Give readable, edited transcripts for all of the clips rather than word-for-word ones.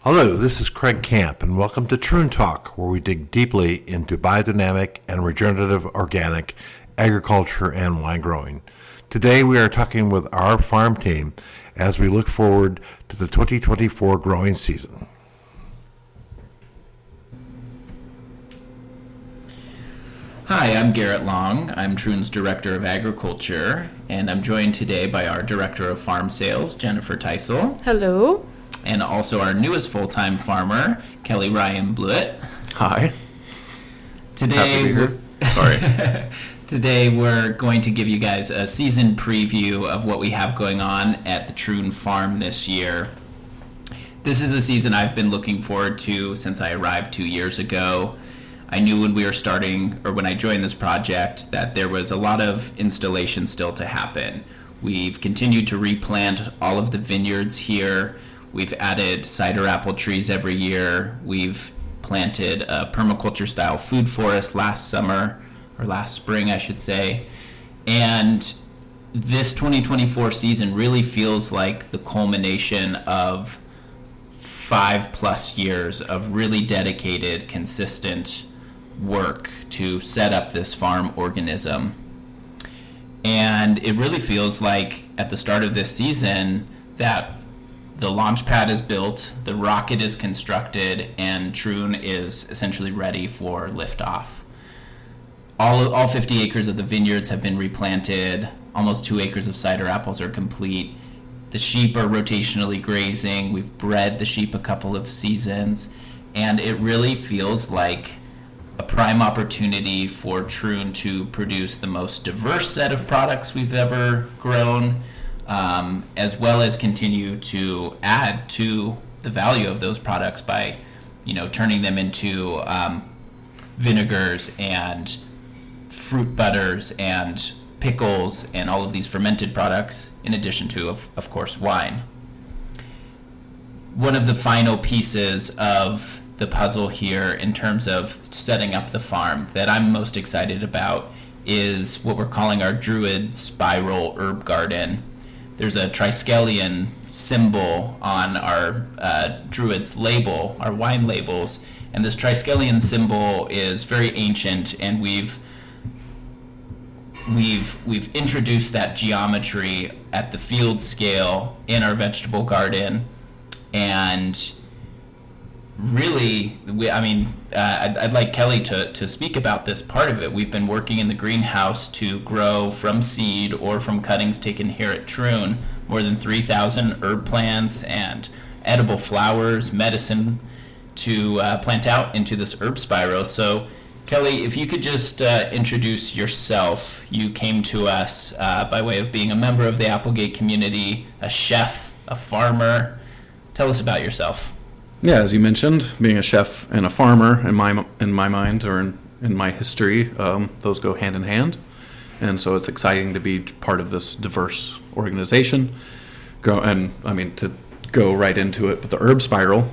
Hello, this is Craig Camp, and welcome to Troon Talk, where we dig deeply into biodynamic and regenerative organic agriculture and wine growing. Today we are talking with our farm team as we look forward to the 2024 growing season. Hi, I'm Garett Long. I'm Troon's Director of Agriculture, and I'm joined today by our Director of Farm Sales, Jennifer Teisl. Hello. And also our newest full-time farmer, Kelly Ryan Bluett. Hi. Today, Happy to be here. Sorry. Today we're going to give you guys a season preview of what we have going on at the Troon farm this year. This is a season I've been looking forward to since I arrived 2 years ago. I knew when we were starting, or when I joined this project, that there was a lot of installation still to happen. We've continued to replant all of the vineyards here. We've added cider apple trees every year. We've planted a permaculture-style food forest last spring, I should say. And this 2024 season really feels like the culmination of 5+ years of really dedicated, consistent work to set up this farm organism. And it really feels like at the start of this season that the launch pad is built, the rocket is constructed, and Troon is essentially ready for liftoff. All 50 acres of the vineyards have been replanted. Almost 2 acres of cider apples are complete. The sheep are rotationally grazing. We've bred the sheep a couple of seasons. And it really feels like a prime opportunity for Troon to produce the most diverse set of products we've ever grown, as well as continue to add to the value of those products by, turning them into vinegars and fruit butters and pickles and all of these fermented products, in addition to, of course, wine. One of the final pieces of the puzzle here in terms of setting up the farm that I'm most excited about is what we're calling our Druid spiral herb garden. There's a triskelion symbol on our Druid's label, our wine labels, and this triskelion symbol is very ancient, and we've introduced that geometry at the field scale in our vegetable garden, and really, I'd like Kelly to speak about this part of it. We've been working in the greenhouse to grow from seed or from cuttings taken here at Troon more than 3,000 herb plants and edible flowers, medicine to plant out into this herb spiral. So, Kelly, if you could just introduce yourself. You came to us by way of being a member of the Applegate community, a chef, a farmer. Tell us about yourself. Yeah, as you mentioned, being a chef and a farmer in my mind, or in my history, those go hand in hand. And so it's exciting to be part of this diverse organization. To go right into it with the herb spiral,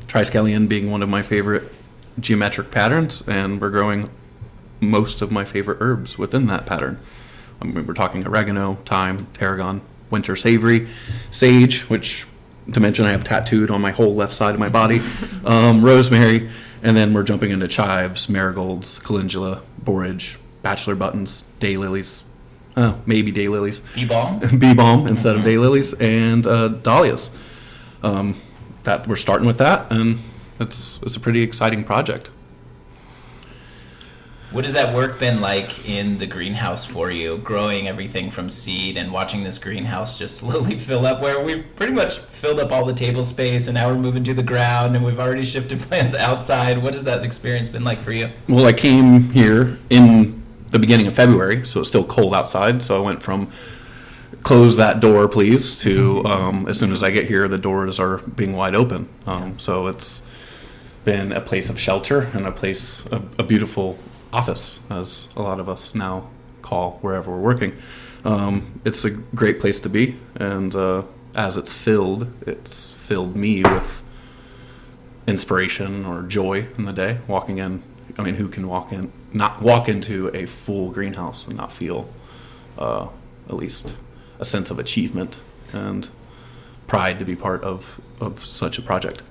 triskelion being one of my favorite geometric patterns, and we're growing most of my favorite herbs within that pattern. We're talking oregano, thyme, tarragon, winter savory, sage, which to mention I have tattooed on my whole left side of my body, rosemary, and then we're jumping into chives, marigolds, calendula, borage, bachelor buttons, daylilies, maybe daylilies. Bee-balm instead of daylilies, and dahlias. That we're starting with that, and it's a pretty exciting project. What has that work been like in the greenhouse for you, growing everything from seed and watching this greenhouse just slowly fill up, where we've pretty much filled up all the table space and now we're moving to the ground and we've already shifted plants outside? What has that experience been like for you? Well, I came here in the beginning of February, so it's still cold outside, so I went from close that door please to as soon as I get here the doors are being wide open. So it's been a place of shelter and a beautiful office, as a lot of us now call wherever we're working. It's a great place to be, and as it's filled me with inspiration or joy in the day. Walking in, who can not walk into a full greenhouse and not feel at least a sense of achievement and pride to be part of such a project?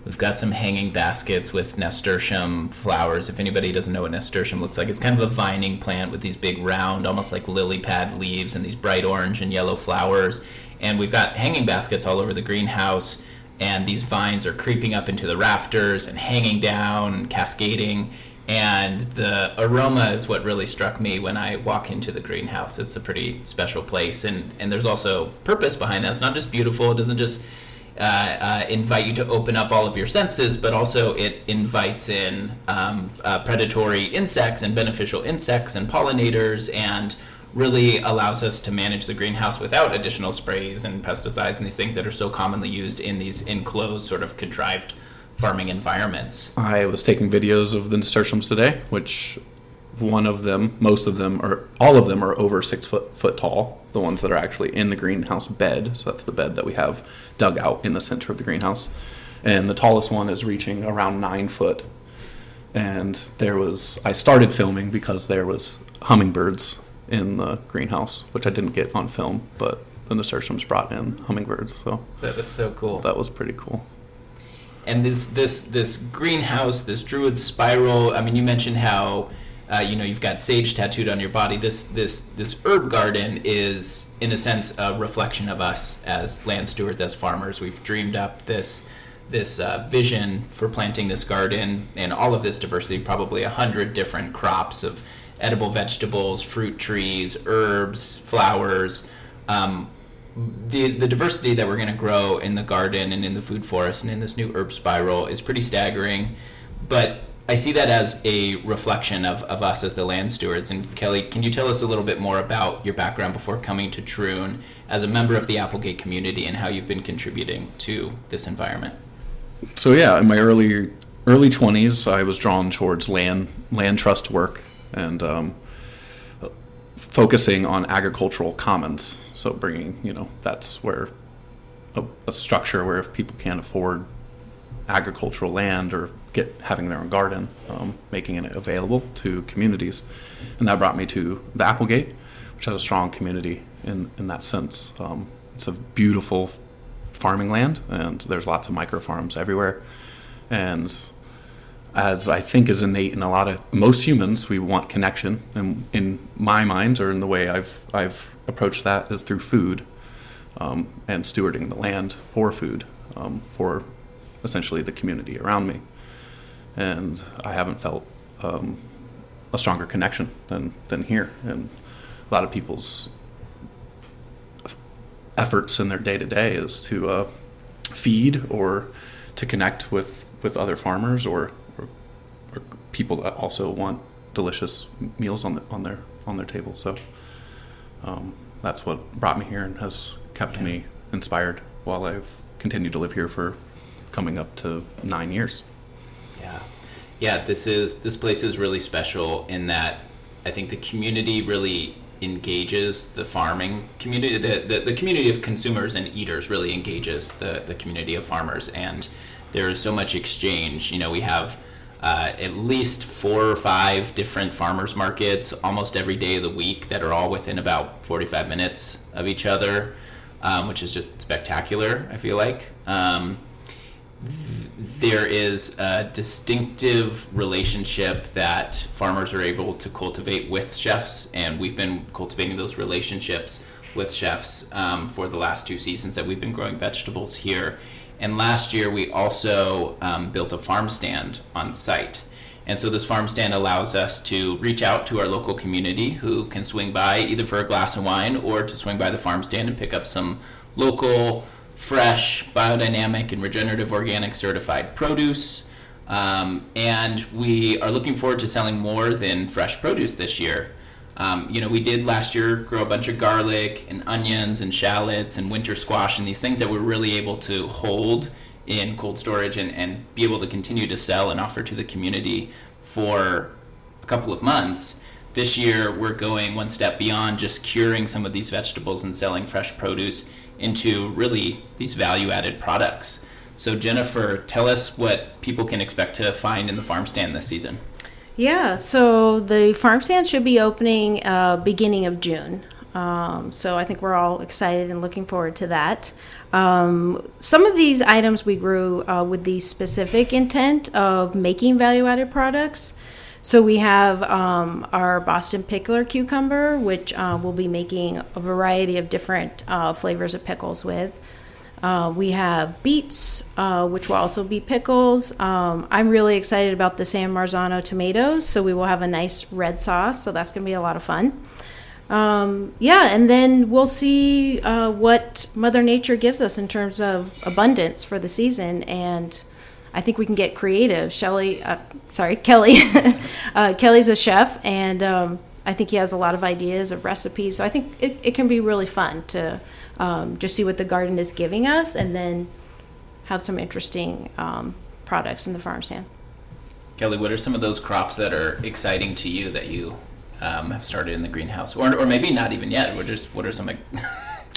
We've got some hanging baskets with nasturtium flowers. If anybody doesn't know what nasturtium looks like, it's kind of a vining plant with these big round, almost like lily pad leaves and these bright orange and yellow flowers. And we've got hanging baskets all over the greenhouse, and these vines are creeping up into the rafters and hanging down and cascading. And the aroma is what really struck me when I walk into the greenhouse. It's a pretty special place, and there's also purpose behind that. It's not just beautiful. It doesn't just invite you to open up all of your senses, but also it invites in predatory insects and beneficial insects and pollinators, and really allows us to manage the greenhouse without additional sprays and pesticides and these things that are so commonly used in these enclosed, sort of contrived farming environments. I was taking videos of the nasturtiums today, which most of them, or all of them are over 6 foot tall, the ones that are actually in the greenhouse bed. So that's the bed that we have dug out in the center of the greenhouse. And the tallest one is reaching around 9 foot. And I started filming because there was hummingbirds in the greenhouse, which I didn't get on film, but the nasturtiums brought in hummingbirds. So that is so cool. That was pretty cool. And this greenhouse, this Druid spiral, I mean, you mentioned how you've got sage tattooed on your body. This herb garden is, in a sense, a reflection of us as land stewards, as farmers. We've dreamed up this vision for planting this garden and all of this diversity, probably 100 different crops of edible vegetables, fruit trees, herbs, flowers. The diversity that we're going to grow in the garden and in the food forest and in this new herb spiral is pretty staggering. But I see that as a reflection of us as the land stewards. And Kelly, can you tell us a little bit more about your background before coming to Troon as a member of the Applegate community and how you've been contributing to this environment? So yeah, in my early 20s, I was drawn towards land trust work and focusing on agricultural commons. So bringing, that's where a structure where if people can't afford agricultural land or having their own garden, making it available to communities. And that brought me to the Applegate, which has a strong community in that sense. It's a beautiful farming land, and there's lots of micro farms everywhere. And as I think is innate in most humans, we want connection. And in my mind, or in the way I've approached that, is through food, and stewarding the land for food, for essentially the community around me. And I haven't felt a stronger connection than here. And a lot of people's efforts in their day-to-day is to feed or to connect with other farmers or people that also want delicious meals on their table. So that's what brought me here and has kept me inspired while I've continued to live here for coming up to 9 years. Yeah. This place is really special in that I think the community really engages the farming community. The community of consumers and eaters really engages the community of farmers, and there's so much exchange. We have at least 4 or 5 different farmers markets almost every day of the week that are all within about 45 minutes of each other, which is just spectacular, I feel like. There is a distinctive relationship that farmers are able to cultivate with chefs, and we've been cultivating those relationships with chefs for the last 2 seasons that we've been growing vegetables here. And last year we also built a farm stand on site. And so this farm stand allows us to reach out to our local community who can swing by either for a glass of wine or to swing by the farm stand and pick up some local, fresh, biodynamic, and regenerative organic certified produce. And we are looking forward to selling more than fresh produce this year. We did last year grow a bunch of garlic and onions and shallots and winter squash and these things that we're really able to hold in cold storage and be able to continue to sell and offer to the community for a couple of months. This year, we're going one step beyond just curing some of these vegetables and selling fresh produce into really these value-added products. So Jennifer, tell us what people can expect to find in the farm stand this season. Yeah, so the farm stand should be opening beginning of June. So I think we're all excited and looking forward to that. Some of these items we grew with the specific intent of making value-added products. So we have our Boston pickler cucumber, which we'll be making a variety of different flavors of pickles with. We have beets, which will also be pickles. I'm really excited about the San Marzano tomatoes, so we will have a nice red sauce, so that's going to be a lot of fun. And then we'll see what Mother Nature gives us in terms of abundance for the season, and I think we can get creative. Kelly. Kelly's a chef, and I think he has a lot of ideas of recipes, so I think it can be really fun to just see what the garden is giving us, and then have some interesting products in the farm stand. Kelly, what are some of those crops that are exciting to you that you have started in the greenhouse, or maybe not even yet? What are some?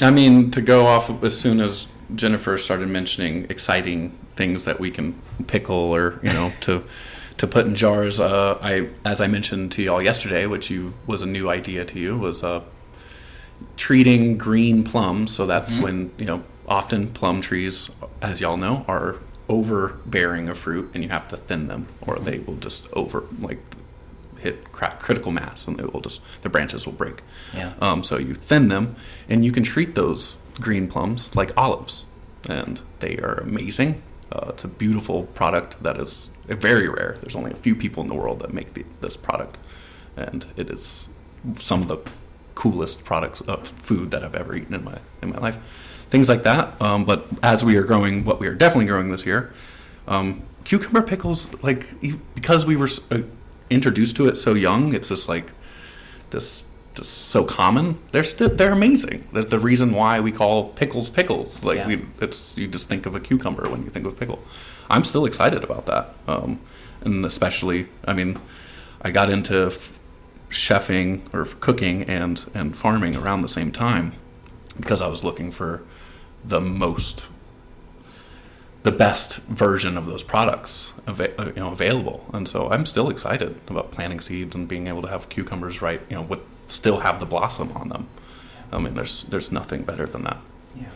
I mean, to go off as soon as Jennifer started mentioning exciting things that we can pickle, or to put in jars. As I mentioned to y'all yesterday, which was a new idea to you, was treating green plums. So that's when often plum trees, as y'all know, are overbearing of fruit, and you have to thin them, or they will just hit critical mass, and the branches will break. Yeah. So you thin them, and you can treat those green plums like olives, and they are amazing. It's a beautiful product that is very rare. There's only a few people in the world that make this product, and it is some of the coolest products of food that I've ever eaten in my life. Things like that. But as we are growing, what we are definitely growing this year, cucumber pickles, because we were introduced to it so young, it's just so common. They're amazing. That's the reason why we call pickles. You just think of a cucumber when you think of pickle. I'm still excited about that, and especially, I got into chefing or cooking and farming around the same time, because I was looking for the best version of those products available. And so I'm still excited about planting seeds and being able to have cucumbers still have the blossom on them. There's nothing better than that. Yeah.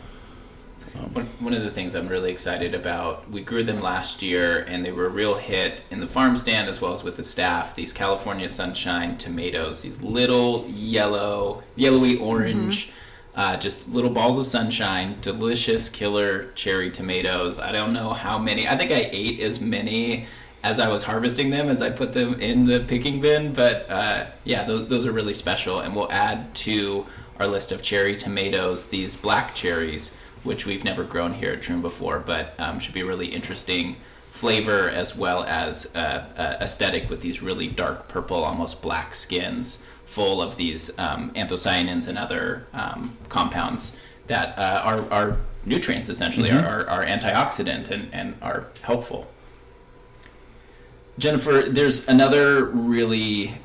One of the things I'm really excited about, we grew them last year, and they were a real hit in the farm stand as well as with the staff. These California Sunshine tomatoes, these little yellowy orange, just little balls of sunshine, delicious killer cherry tomatoes. I don't know how many. I think I ate as many as I was harvesting them, as I put them in the picking bin. But those are really special. And we'll add to our list of cherry tomatoes these black cherries, which we've never grown here at Troon before, but should be a really interesting flavor as well as aesthetic, with these really dark purple, almost black skins full of these anthocyanins and other compounds that are nutrients, essentially, are antioxidant and are helpful. Jennifer, there's another really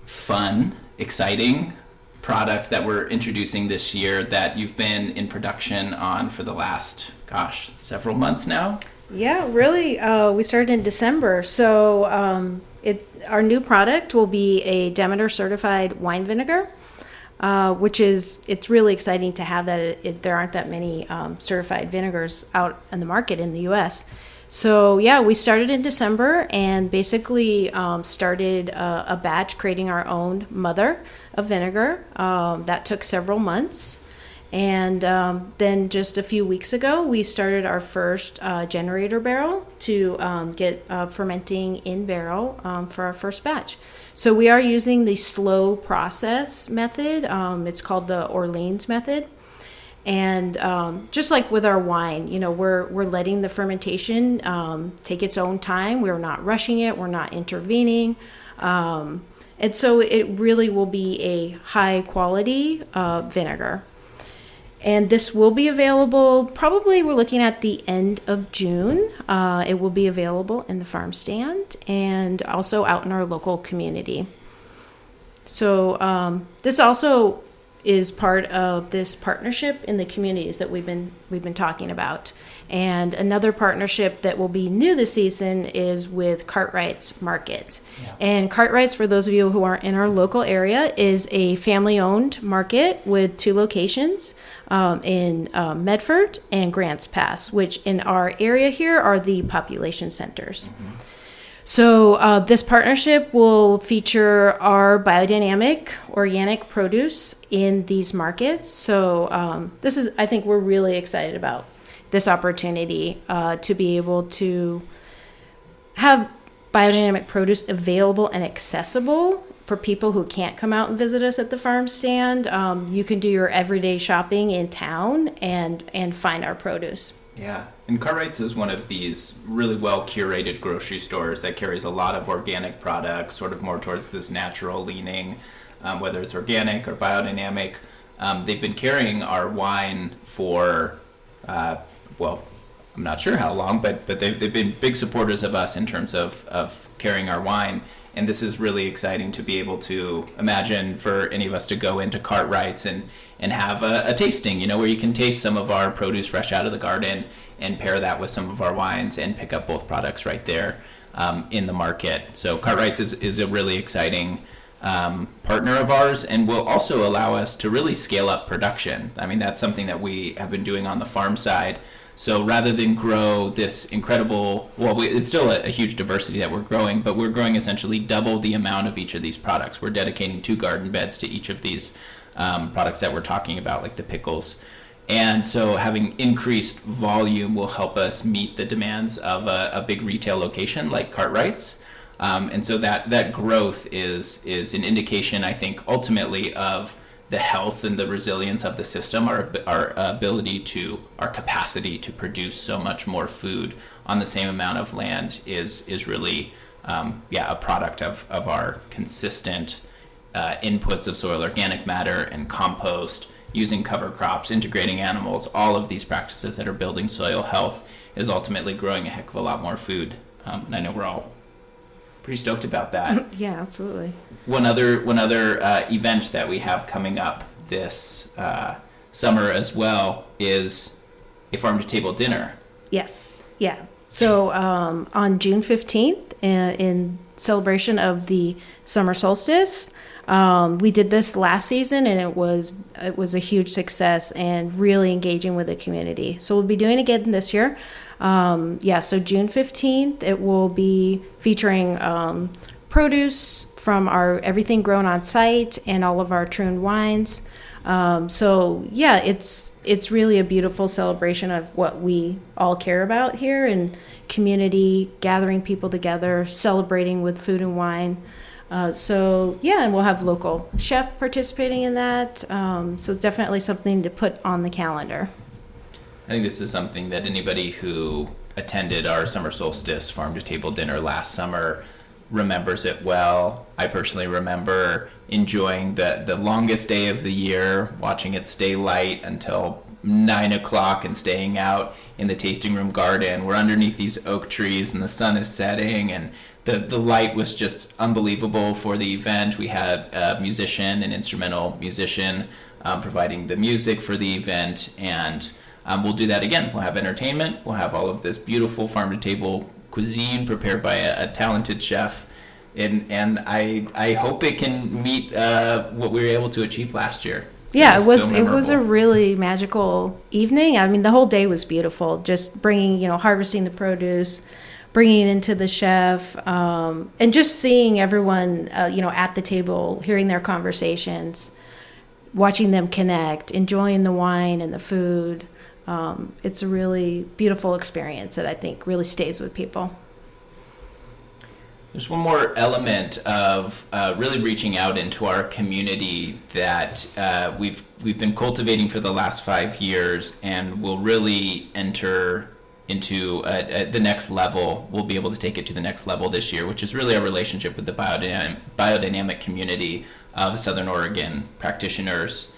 fun, exciting product that we're introducing this year that you've been in production on for the last, several months now. Yeah, really. We started in December. So our new product will be a Demeter certified wine vinegar, it's really exciting to have that. There aren't that many certified vinegars out in the market in the U.S. So we started in December and basically started a batch creating our own mother of vinegar. That took several months. And then just a few weeks ago, we started our first generator barrel to get fermenting in barrel for our first batch. So we are using the slow process method. It's called the Orleans method. And just like with our wine, we're letting the fermentation take its own time. We're not rushing it. We're not intervening. And so it really will be a high quality vinegar. And this will be available, probably we're looking at the end of June. It will be available in the farm stand and also out in our local community. So this also is part of this partnership in the communities that we've been talking about. And another partnership that will be new this season is with Cartwright's Market. Yeah. And Cartwright's, for those of you who aren't in our local area, is a family-owned market with 2 locations in Medford and Grants Pass, which in our area here are the population centers. Mm-hmm. So this partnership will feature our biodynamic organic produce in these markets. So this is, I think we're really excited about this opportunity to be able to have biodynamic produce available and accessible for people who can't come out and visit us at the farm stand. You can do your everyday shopping in town and find our produce. Yeah, and Cartwright's is one of these really well-curated grocery stores that carries a lot of organic products, sort of more towards this natural leaning, whether it's organic or biodynamic. They've been carrying our wine for, well, I'm not sure how long, but they've been big supporters of us in terms of carrying our wine. And this is really exciting to be able to imagine for any of us to go into Cartwright's and have a tasting, where you can taste some of our produce fresh out of the garden and pair that with some of our wines and pick up both products right there in the market. So Cartwright's is a really exciting partner of ours, and will also allow us to really scale up production. I mean, that's something that we have been doing on the farm side. So rather than grow this incredible, it's still a huge diversity that we're growing, but we're growing essentially double the amount of each of these products. We're dedicating 2 garden beds to each of these products that we're talking about, like the pickles. And so having increased volume will help us meet the demands of a big retail location like Cartwright's. And so that growth is an indication, I think, ultimately of the health and the resilience of the system, our ability to, our capacity to produce so much more food on the same amount of land is really, a product of our consistent inputs of soil organic matter and compost, using cover crops, integrating animals. All of these practices that are building soil health is ultimately growing a heck of a lot more food. And I know we're all pretty stoked about that. Yeah, absolutely. One other event that we have coming up this summer as well is a farm to table dinner. Yes, yeah. So on June 15th, in celebration of the summer solstice, we did this last season, and it was a huge success and really engaging with the community. So we'll be doing it again this year. So June 15th, it will be featuring produce from our everything grown on site and all of our Troon wines. It's really a beautiful celebration of what we all care about here, and community, gathering people together, celebrating with food and wine. And we'll have local chef participating in that. So definitely something to put on the calendar. I think this is something that anybody who attended our summer solstice farm to table dinner last summer remembers it well. I personally remember enjoying the longest day of the year, watching it stay light until 9 o'clock and staying out in the tasting room garden. We're underneath these oak trees and the sun is setting, and the light was just unbelievable for the event. We had a musician, an instrumental musician, providing the music for the event, and we'll do that again. We'll have entertainment. We'll have all of this beautiful farm-to-table cuisine prepared by a talented chef, and I hope it can meet what we were able to achieve last year. Yeah, it was a really magical evening. I mean, the whole day was beautiful. Just bringing, harvesting the produce, bringing it into the chef, and just seeing everyone, at the table, hearing their conversations, watching them connect, enjoying the wine and the food. It's a really beautiful experience that I think really stays with people. There's one more element of really reaching out into our community that we've been cultivating for the last 5 years, and will really enter into the next level. We'll be able to take it to the next level this year, which is really our relationship with the biodynamic community of Southern Oregon practitioners.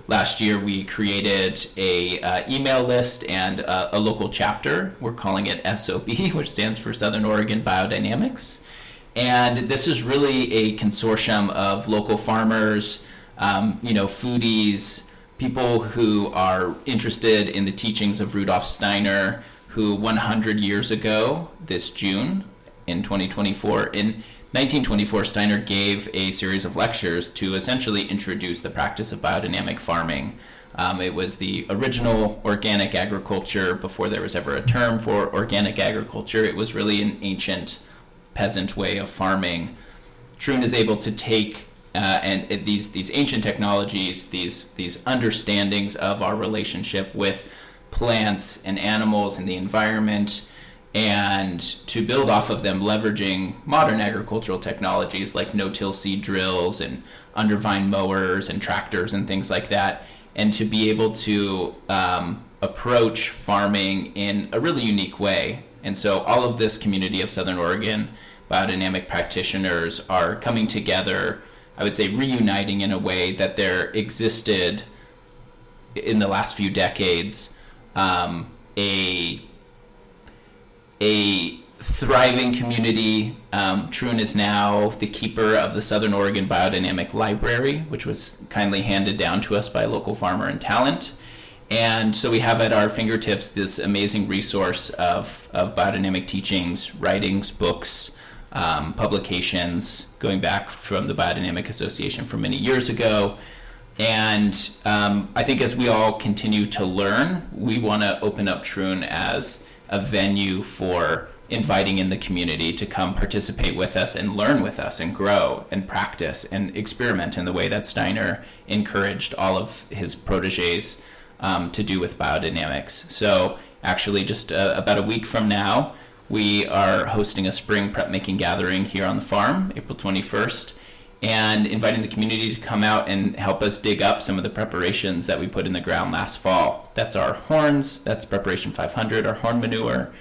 Last year, we created a email list and a local chapter. We're calling it SOB, which stands for Southern Oregon Biodynamics. And this is really a consortium of local farmers, foodies, people who are interested in the teachings of Rudolf Steiner, who 100 years ago, this June in 1924, Steiner gave a series of lectures to essentially introduce the practice of biodynamic farming. It was the original organic agriculture before there was ever a term for organic agriculture. It was really an ancient peasant way of farming. Troon is able to take these ancient technologies, these understandings of our relationship with plants and animals and the environment, and to build off of them, leveraging modern agricultural technologies like no-till seed drills and undervine mowers and tractors and things like that, and to be able to approach farming in a really unique way. And so all of this community of Southern Oregon biodynamic practitioners are coming together, I would say reuniting in a way that there existed in the last few decades, a thriving community. Troon is now the keeper of the Southern Oregon Biodynamic Library, which was kindly handed down to us by a local farmer and talent. And so we have at our fingertips this amazing resource of biodynamic teachings, writings, books, publications, going back from the Biodynamic Association from many years ago. And I think as we all continue to learn, we want to open up Troon as a venue for inviting in the community to come participate with us and learn with us and grow and practice and experiment in the way that Steiner encouraged all of his proteges to do with biodynamics. So actually just about a week from now, we are hosting a spring prep making gathering here on the farm, April 21st, and inviting the community to come out and help us dig up some of the preparations that we put in the ground last fall. That's our horns, that's preparation 500, our horn manure,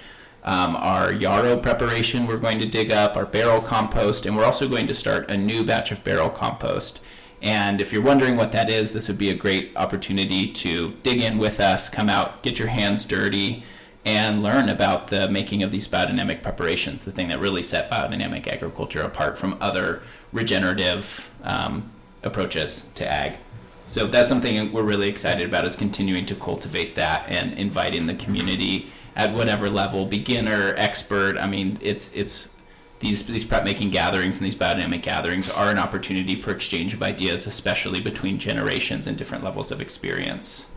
our yarrow preparation we're going to dig up, our barrel compost, and we're also going to start a new batch of barrel compost. And if you're wondering what that is, this would be a great opportunity to dig in with us, come out, get your hands dirty, and learn about the making of these biodynamic preparations, the thing that really set biodynamic agriculture apart from other regenerative approaches to ag. So that's something we're really excited about, is continuing to cultivate that and inviting the community at whatever level, beginner, expert. I mean, it's these prep making gatherings and these biodynamic gatherings are an opportunity for exchange of ideas, especially between generations and different levels of experience.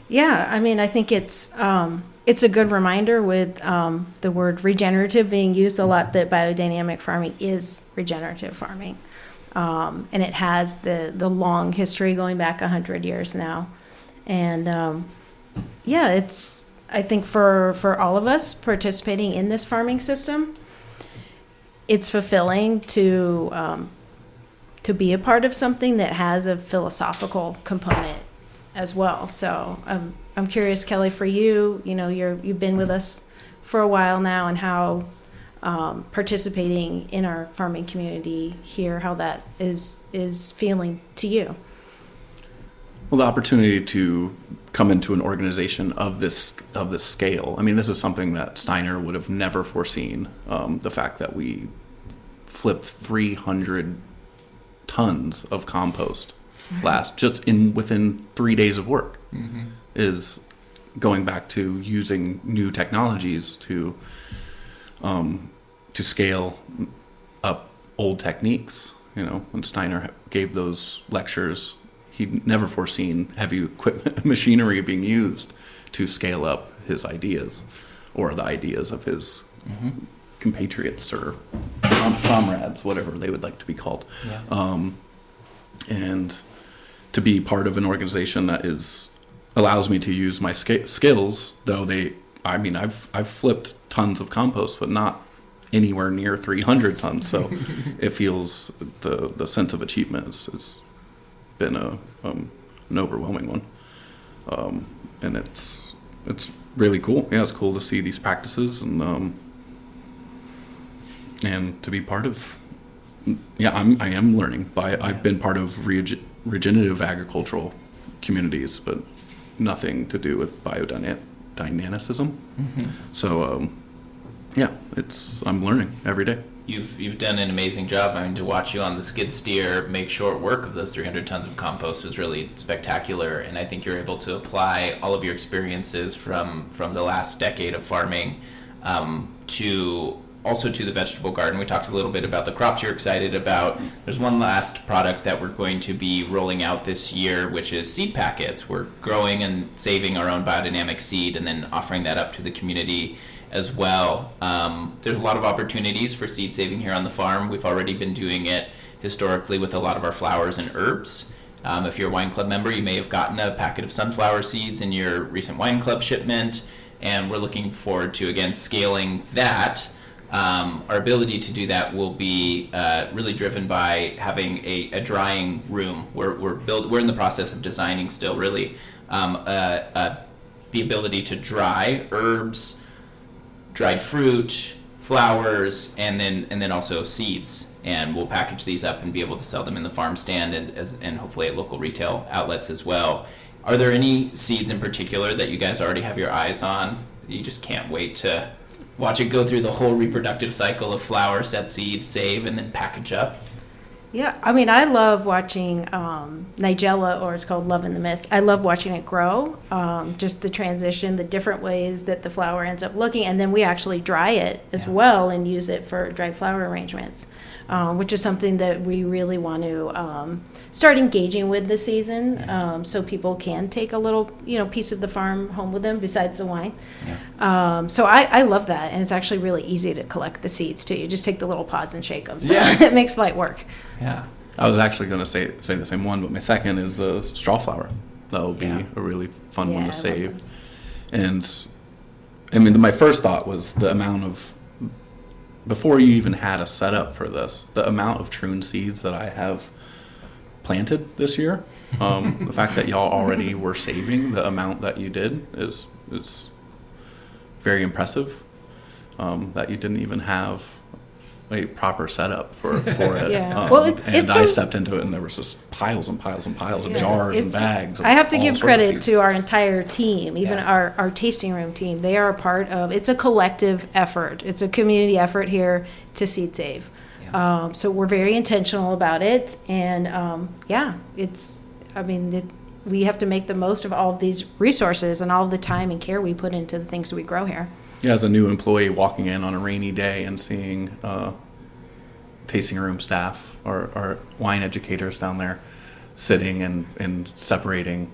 Yeah, I mean, I think it's a good reminder with the word regenerative being used a lot, that biodynamic farming is regenerative farming. And it has the long history going back 100 years now. And it's, I think for all of us participating in this farming system, it's fulfilling to be a part of something that has a philosophical component as well. So I'm curious, Kelly, for you, you've been with us for a while now, and how participating in our farming community here, how that is feeling to you. Well, the opportunity to come into an organization of this scale. I mean, this is something that Steiner would have never foreseen. The fact that we flipped 300 tons of compost within 3 days of work, is going back to using new technologies to scale up old techniques. When Steiner gave those lectures, he'd never foreseen heavy equipment, machinery being used to scale up his ideas, or the ideas of his compatriots or comrades, whatever they would like to be called. Yeah. And to be part of an organization that allows me to use my skills, though I've flipped tons of compost, but not anywhere near 300 tons. So it feels the sense of achievement has been an overwhelming one, and it's really cool. Yeah, it's cool to see these practices and to be part of. Yeah, I am learning. I've been part of regenerative agricultural communities, but nothing to do with biodynamicism. So Yeah, I'm learning every day. You've done an amazing job. I mean, to watch you on the skid steer make short work of those 300 tons of compost was really spectacular. And I think you're able to apply all of your experiences from the last decade of farming to the vegetable garden. We talked a little bit about the crops you're excited about. There's one last product that we're going to be rolling out this year, which is seed packets. We're growing and saving our own biodynamic seed and then offering that up to the community as well. There's a lot of opportunities for seed saving here on the farm. We've already been doing it historically with a lot of our flowers and herbs. If you're a wine club member, you may have gotten a packet of sunflower seeds in your recent wine club shipment, and we're looking forward to, again, scaling that. Our ability to do that will be really driven by having a drying room. We're in the process of designing still, really, the ability to dry herbs, dried fruit, flowers, and then also seeds. And we'll package these up and be able to sell them in the farm stand and hopefully at local retail outlets as well. Are there any seeds in particular that you guys already have your eyes on? You just can't wait to watch it go through the whole reproductive cycle of flower, set seeds, save, and then package up? Yeah, I mean, I love watching Nigella, or it's called Love in the Mist. I love watching it grow, just the transition, the different ways that the flower ends up looking. And then we actually dry it as well and use it for dried flower arrangements, which is something that we really want to start engaging with this season, so people can take a little, piece of the farm home with them besides the wine. Yeah. So I love that, and it's actually really easy to collect the seeds too. You just take the little pods and shake them, so it makes light work. Yeah. I was actually going to say the same one, but my second is the straw flower. That will be a really fun one to save. And I mean, my first thought was the amount of, before you even had a setup for this, the amount of Troon seeds that I have planted this year. The fact that y'all already were saving the amount that you did is very impressive. That you didn't even have a proper setup for it. Yeah. I stepped into it, and there was just piles and piles and piles of jars and bags. I have to give credit to our entire team, even our tasting room team. They are a part of, it's a collective effort. It's a community effort here to seed save. Yeah. So we're very intentional about it. And we have to make the most of all of these resources and all of the time and care we put into the things that we grow here. Yeah, as a new employee walking in on a rainy day and seeing tasting room staff or wine educators down there sitting and separating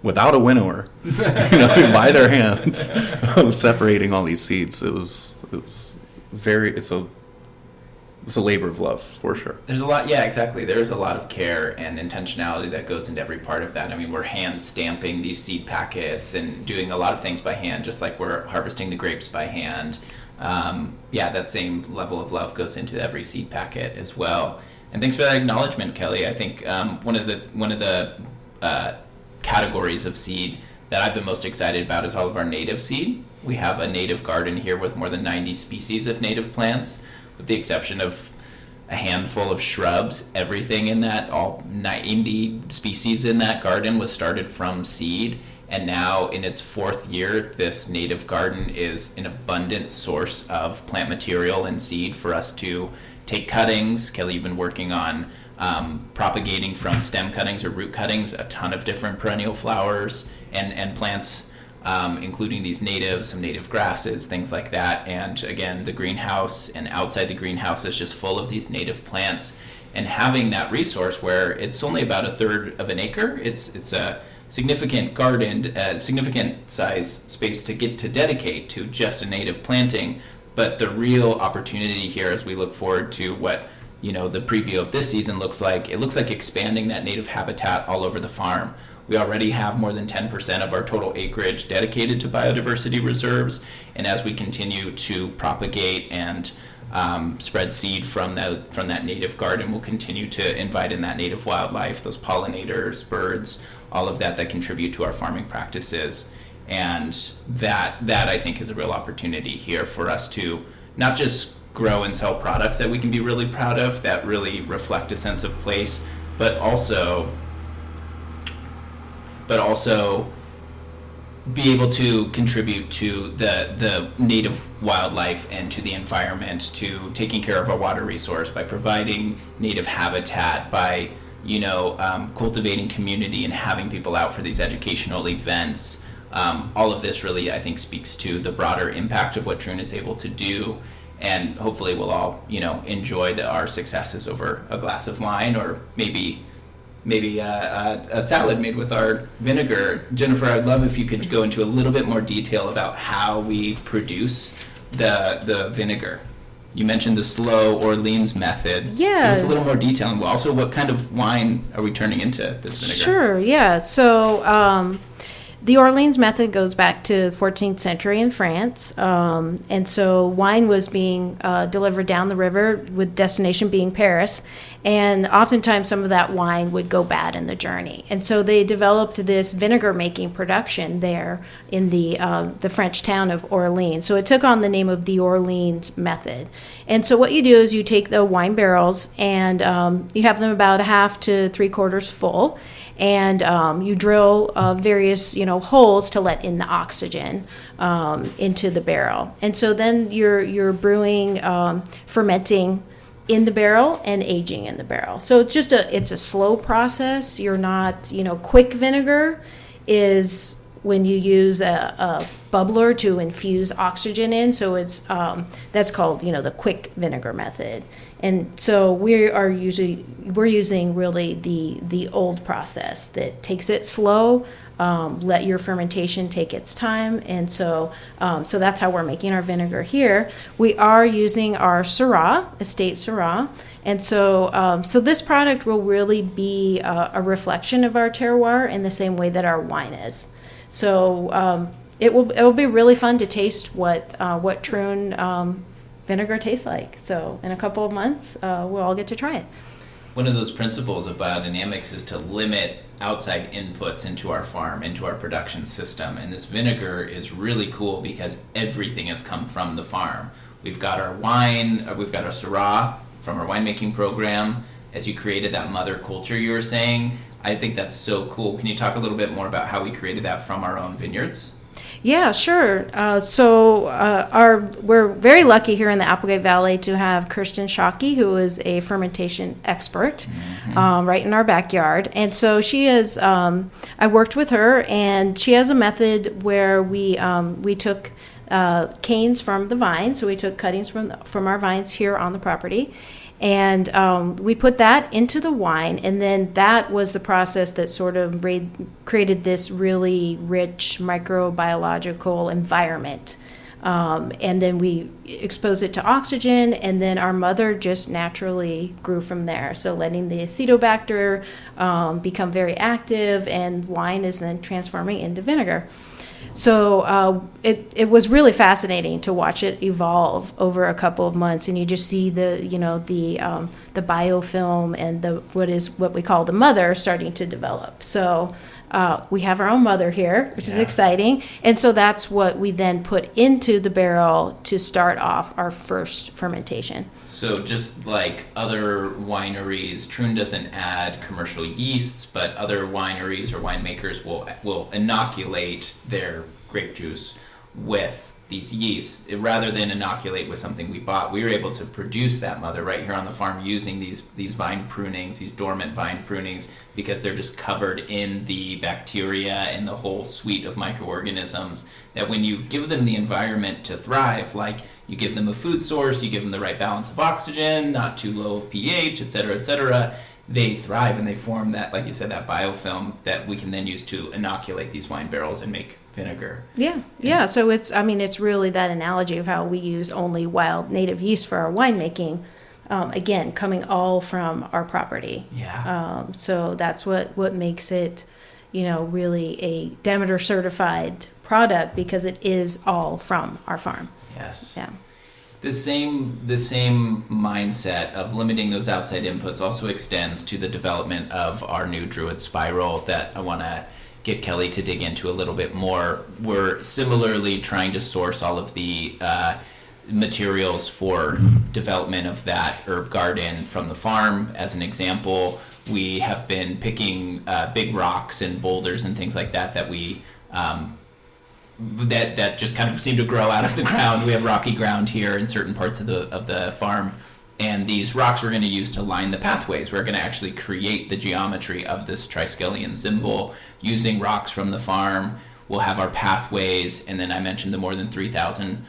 without a winnower, by their hands, separating all these seeds. It's a labor of love, for sure. There's a lot, exactly. There's a lot of care and intentionality that goes into every part of that. I mean, we're hand stamping these seed packets and doing a lot of things by hand, just like we're harvesting the grapes by hand. That same level of love goes into every seed packet as well. And thanks for that acknowledgement, Kelly. I think one of the categories of seed that I've been most excited about is all of our native seed. We have a native garden here with more than 90 species of native plants. With the exception of a handful of shrubs, everything in that, all 90 species in that garden was started from seed. And now in its fourth year, this native garden is an abundant source of plant material and seed for us to take cuttings. Kelly, you've been working on propagating from stem cuttings or root cuttings a ton of different perennial flowers and plants, including these natives, some native grasses, things like that. And again, the greenhouse and outside the greenhouse is just full of these native plants. And having that resource where it's only about a third of an acre, it's a significant garden, significant size space to get to dedicate to just a native planting. But the real opportunity here as we look forward to what the preview of this season looks like, it looks like expanding that native habitat all over the farm. We already have more than 10% of our total acreage dedicated to biodiversity reserves, and as we continue to propagate and spread seed from that native garden, we'll continue to invite in that native wildlife, those pollinators, birds, all of that contribute to our farming practices. And that I think is a real opportunity here for us to not just grow and sell products that we can be really proud of, that really reflect a sense of place, but also be able to contribute to the native wildlife and to the environment, to taking care of our water resource by providing native habitat, by cultivating community and having people out for these educational events. All of this really, I think, speaks to the broader impact of what Troon is able to do, and hopefully we'll all enjoy our successes over a glass of wine, or maybe a salad made with our vinegar. Jennifer, I'd love if you could go into a little bit more detail about how we produce the vinegar. You mentioned the slow Orleans method. Yeah. Give us a little more detail, and also what kind of wine are we turning into this vinegar? Sure, yeah. So the Orleans method goes back to the 14th century in France. And so wine was being delivered down the river, with destination being Paris. And oftentimes some of that wine would go bad in the journey. And so they developed this vinegar making production there in the French town of Orleans. So it took on the name of the Orleans method. And so what you do is you take the wine barrels and you have them about 1/2 to 3/4 full. And you drill various, holes to let in the oxygen into the barrel. And so then you're brewing, fermenting in the barrel and aging in the barrel. So it's a slow process. You're not, quick vinegar is when you use a bubbler to infuse oxygen in. So it's that's called, the quick vinegar method. And so we're using really the old process that takes it slow, let your fermentation take its time, and so that's how we're making our vinegar here. We are using our Syrah, estate Syrah, and so this product will really be a reflection of our terroir in the same way that our wine is. So it will be really fun to taste what Troon vinegar tastes like. So in a couple of months, we'll all get to try it. One of those principles of biodynamics is to limit outside inputs into our farm, into our production system. And this vinegar is really cool because everything has come from the farm. We've got our wine, we've got our Syrah from our winemaking program. As you created that mother culture you were saying, I think that's so cool. Can you talk a little bit more about how we created that from our own vineyards? Yeah, sure. We're very lucky here in the Applegate Valley to have Kirsten Shockey, who is a fermentation expert, right in our backyard. And so she is. I worked with her, and she has a method where we took canes from the vine. So we took cuttings from our vines here on the property. And we put that into the wine, and then that was the process that sort of created this really rich microbiological environment. And then we exposed it to oxygen, and then our mother just naturally grew from there. So letting the acetobacter become very active, and wine is then transforming into vinegar. So it was really fascinating to watch it evolve over a couple of months, and you just see the biofilm and what we call the mother starting to develop. So we have our own mother here, which is exciting, and so that's what we then put into the barrel to start off our first fermentation. So just like other wineries, Troon doesn't add commercial yeasts, but other wineries or winemakers will inoculate their grape juice with these yeasts. Rather than inoculate with something we bought, we were able to produce that mother right here on the farm using these vine prunings, these dormant vine prunings, because they're just covered in the bacteria and the whole suite of microorganisms that when you give them the environment to thrive, like you give them a food source, you give them the right balance of oxygen, not too low of pH, et cetera, they thrive and they form that, like you said, that biofilm that we can then use to inoculate these wine barrels and make vinegar. Yeah. So it's really that analogy of how we use only wild native yeast for our winemaking. Again, coming all from our property. Yeah. So that's what makes it, really a Demeter certified product, because it is all from our farm. Yes. Yeah. The same mindset of limiting those outside inputs also extends to the development of our new Druid Spiral that I want to get Kelly to dig into a little bit more. We're similarly trying to source all of the materials for development of that herb garden from the farm. As an example, we have been picking big rocks and boulders and things like that we that just kind of seem to grow out of the ground. We have rocky ground here in certain parts of the farm, and these rocks we're going to use to line the pathways. We're going to actually create the geometry of this triskelion symbol using rocks from the farm. We'll have our pathways, and then I mentioned the more than 3,000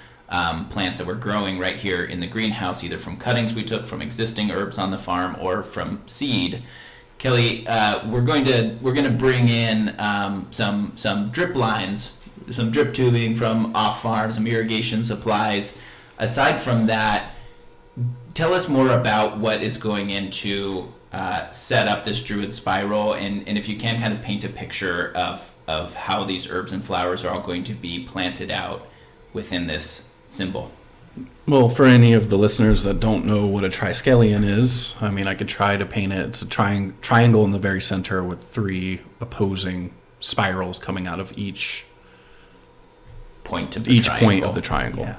plants that we're growing right here in the greenhouse, either from cuttings we took from existing herbs on the farm or from seed. Kelly, we're going to bring in some drip lines, some drip tubing from off farm, some irrigation supplies. Aside from that, tell us more about what is going into set up this Druid spiral, and if you can kind of paint a picture of how these herbs and flowers are all going to be planted out within this symbol. Well, for any of the listeners that don't know what a triskelion is, I mean, I could try to paint it. It's a triangle in the very center with 3 opposing spirals coming out of each point of the triangle. Yeah.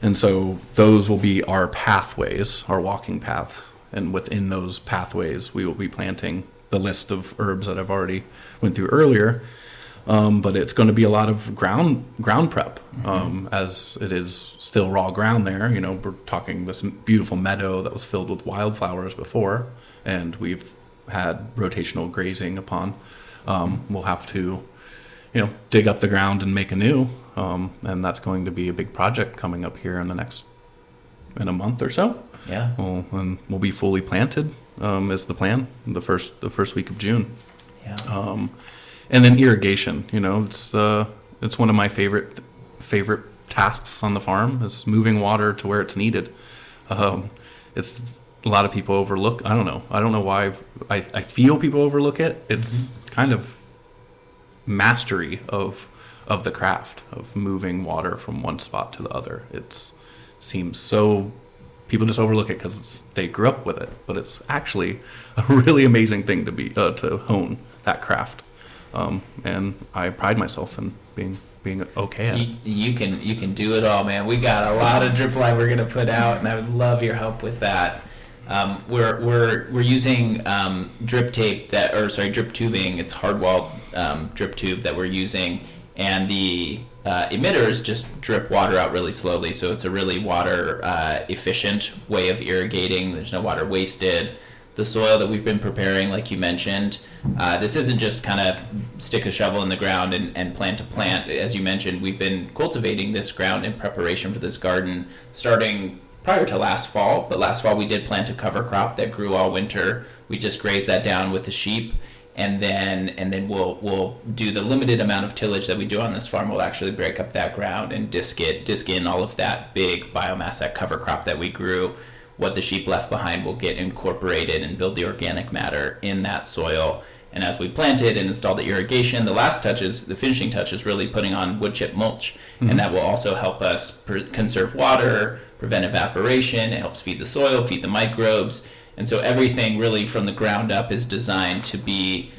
And so those will be our pathways, our walking paths. And within those pathways, we will be planting the list of herbs that I've already went through earlier. But it's going to be a lot of ground prep, as it is still raw ground there. You know, we're talking this beautiful meadow that was filled with wildflowers before, and we've had rotational grazing upon. We'll have to, dig up the ground and make anew, and that's going to be a big project coming up here in a month or so. Yeah. And we'll be fully planted, is the plan, the first week of June. Yeah. And then irrigation, it's one of my favorite tasks on the farm is moving water to where it's needed. It's a lot of people overlook. I don't know why. I feel people overlook it. It's kind of mastery of the craft of moving water from one spot to the other. It seems so. People just overlook it because they grew up with it, but it's actually a really amazing thing to hone that craft. And I pride myself in being okay at it. You can do it all, man. We got a lot of drip line we're gonna put out, and I would love your help with that. We're using drip tubing. It's hard-walled drip tube that we're using, and the emitters just drip water out really slowly. So it's a really water efficient way of irrigating. There's no water wasted. The soil that we've been preparing, like you mentioned, this isn't just kind of stick a shovel in the ground and plant a plant. As you mentioned, we've been cultivating this ground in preparation for this garden starting prior to last fall. But last fall we did plant a cover crop that grew all winter. We just grazed that down with the sheep, and then we'll do the limited amount of tillage that we do on this farm. We'll actually break up that ground and disc in all of that big biomass, that cover crop that we grew. What the sheep left behind will get incorporated and build the organic matter in that soil. And as we planted and installed the irrigation, the finishing touch is really putting on wood chip mulch. And that will also help us conserve water, prevent evaporation. It helps feed the soil, feed the microbes. And so everything really from the ground up is designed to be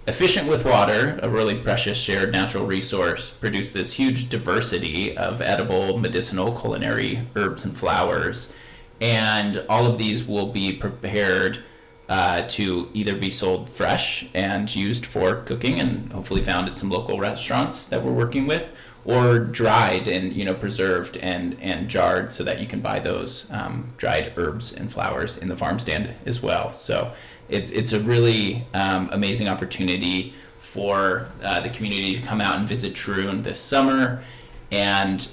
efficient with water, a really precious shared natural resource, produce this huge diversity of edible, medicinal, culinary herbs and flowers. And all of these will be prepared to either be sold fresh and used for cooking and hopefully found at some local restaurants that we're working with, or dried and preserved and jarred so that you can buy those dried herbs and flowers in the farm stand as well. So it's a really amazing opportunity for the community to come out and visit Troon this summer and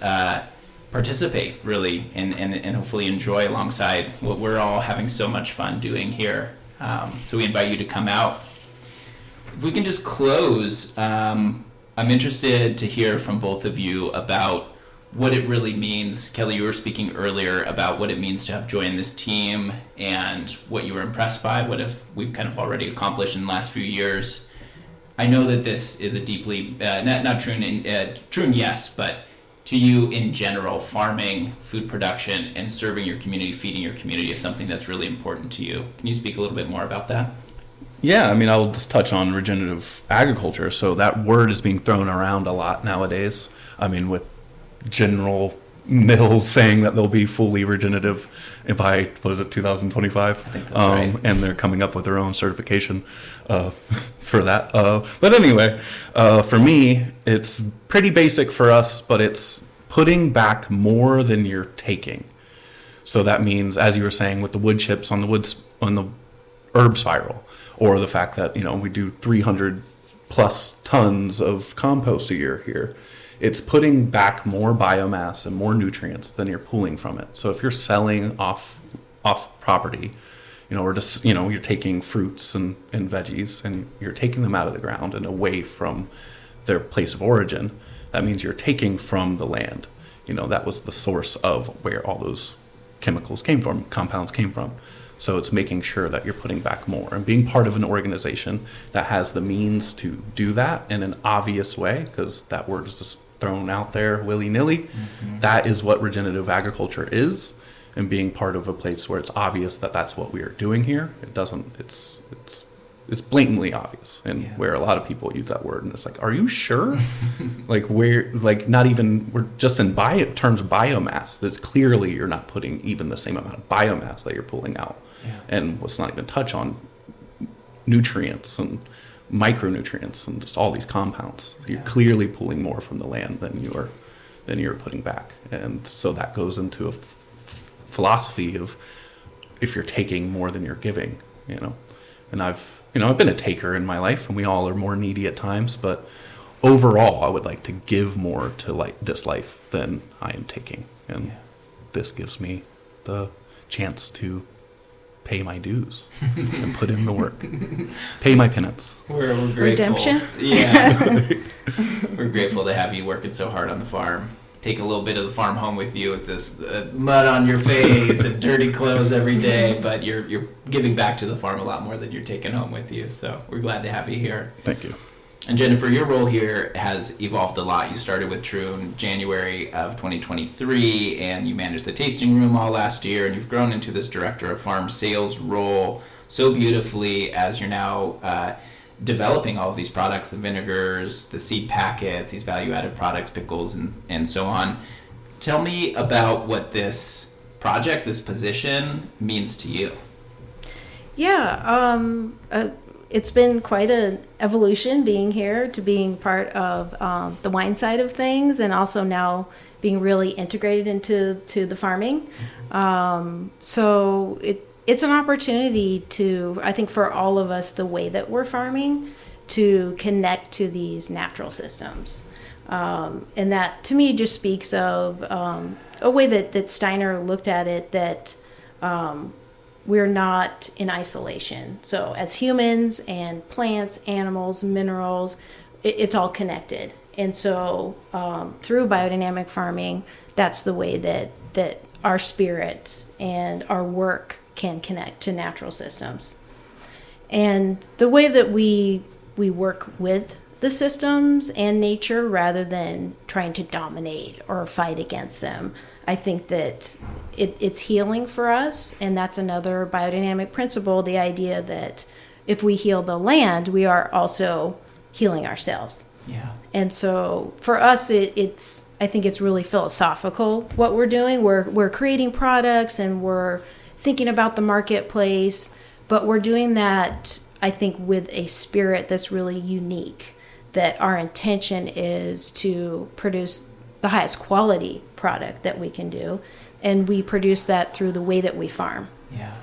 participate really and hopefully enjoy alongside what we're all having so much fun doing here. So we invite you to come out. If we can just close, I'm interested to hear from both of you about what it really means. Kelly, you were speaking earlier about what it means to have joined this team and what you were impressed by, what have we've kind of already accomplished in the last few years. I know that this is a deeply, not Troon, yes, but to you in general, farming, food production, and serving your community, feeding your community is something that's really important to you. Can you speak a little bit more about that? Yeah, I mean, I'll just touch on regenerative agriculture. So that word is being thrown around a lot nowadays. I mean, with general mills saying that they'll be fully regenerative by, what is it, 2025? I think that's right. And they're coming up with their own certification for that. But anyway, for me, it's pretty basic for us, but it's putting back more than you're taking. So that means, as you were saying, with the wood chips on the herb spiral, or the fact that, we do 300 plus tons of compost a year here. It's putting back more biomass and more nutrients than you're pulling from it. So if you're selling off property, or just, you're taking fruits and veggies and you're taking them out of the ground and away from their place of origin, that means you're taking from the land. That was the source of where all those chemicals came from, compounds came from. So it's making sure that you're putting back more and being part of an organization that has the means to do that in an obvious way, because that word is just thrown out there willy-nilly. Mm-hmm. That is what regenerative agriculture is, and being part of a place where it's obvious that that's what we are doing here. It's blatantly obvious, and where a lot of people use that word and it's like, are you sure? We're just in terms of biomass, that's clearly you're not putting even the same amount of biomass that you're pulling out. And let's not even touch on nutrients and micronutrients and just all these compounds. You're clearly pulling more from the land than you're putting back. And so that goes into a philosophy of, if you're taking more than you're giving, And I've been a taker in my life, and we all are more needy at times, but overall I would like to give more to this life than I am taking. And this gives me the chance to pay my dues and put in the work. Pay my penance. We're grateful. Redemption? Yeah. We're grateful to have you working so hard on the farm. Take a little bit of the farm home with you with this mud on your face and dirty clothes every day, but you're giving back to the farm a lot more than you're taking home with you. So we're glad to have you here. Thank you. And Jennifer, your role here has evolved a lot. You started with Troon January of 2023, and you managed the tasting room all last year, and you've grown into this director of farm sales role so beautifully as you're now developing all of these products, the vinegars, the seed packets, these value-added products, pickles, and so on. Tell me about what this project, this position, means to you. Yeah, it's been quite an evolution being here to being part of the wine side of things, and also now being really integrated into the farming. So it's an opportunity to, I think, for all of us, the way that we're farming, to connect to these natural systems. And that, to me, just speaks of a way that Steiner looked at it, that we're not in isolation. So as humans and plants, animals, minerals, it's all connected. And so through biodynamic farming, that's the way that our spirit and our work can connect to natural systems. And the way that we work with the systems and nature rather than trying to dominate or fight against them, I think that it's healing for us. And that's another biodynamic principle, the idea that if we heal the land, we are also healing ourselves. Yeah. And so for us, I think it's really philosophical what we're doing. We're creating products and we're thinking about the marketplace, but we're doing that, I think, with a spirit that's really unique, that our intention is to produce the highest quality product that we can do, and we produce that through the way that we farm. Yeah.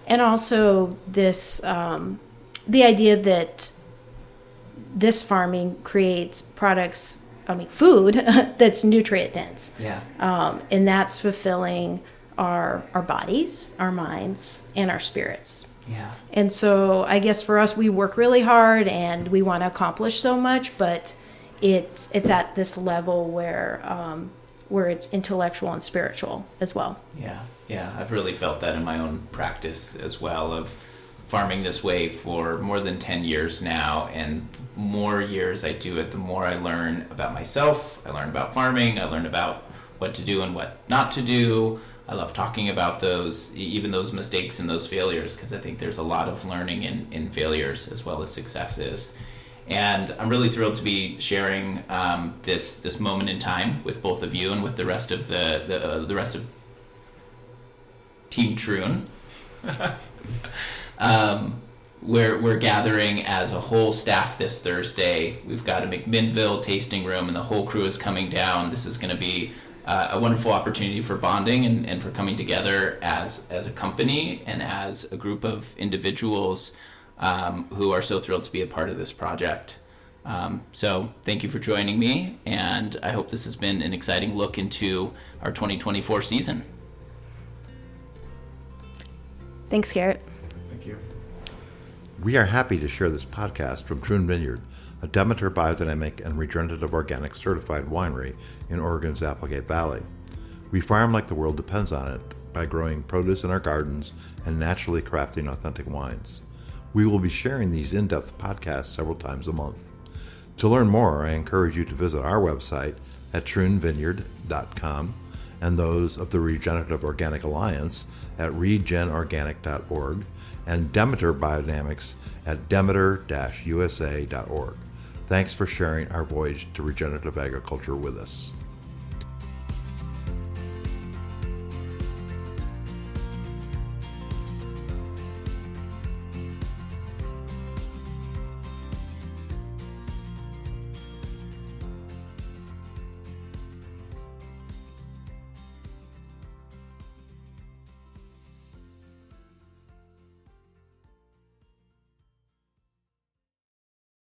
And also this, the idea that this farming creates products, food that's nutrient dense. Yeah. And that's fulfilling our bodies, our minds, and our spirits. Yeah. And so I guess for us, we work really hard and we want to accomplish so much, but it's at this level where it's intellectual and spiritual as well. Yeah. Yeah. I've really felt that in my own practice as well, of farming this way for more than 10 years now. And the more years I do it, the more I learn about myself. I learn about farming. I learn about what to do and what not to do. I love talking about those, even those mistakes and those failures, because I think there's a lot of learning in failures as well as successes. And I'm really thrilled to be sharing this moment in time with both of you and with the rest of the rest of Team Troon. We're gathering as a whole staff this Thursday. We've got a McMinnville tasting room, and the whole crew is coming down. This is going to be a wonderful opportunity for bonding and for coming together as a company and as a group of individuals who are so thrilled to be a part of this project. So thank you for joining me, and I hope this has been an exciting look into our 2024 season. Thanks, Garett. Thank you. We are happy to share this podcast from Troon Vineyard, a Demeter biodynamic and regenerative organic certified winery in Oregon's Applegate Valley. We farm like the world depends on it by growing produce in our gardens and naturally crafting authentic wines. We will be sharing these in-depth podcasts several times a month. To learn more, I encourage you to visit our website at troonvineyard.com and those of the Regenerative Organic Alliance at regenorganic.org and Demeter Biodynamics at demeter-usa.org. Thanks for sharing our voyage to regenerative agriculture with us.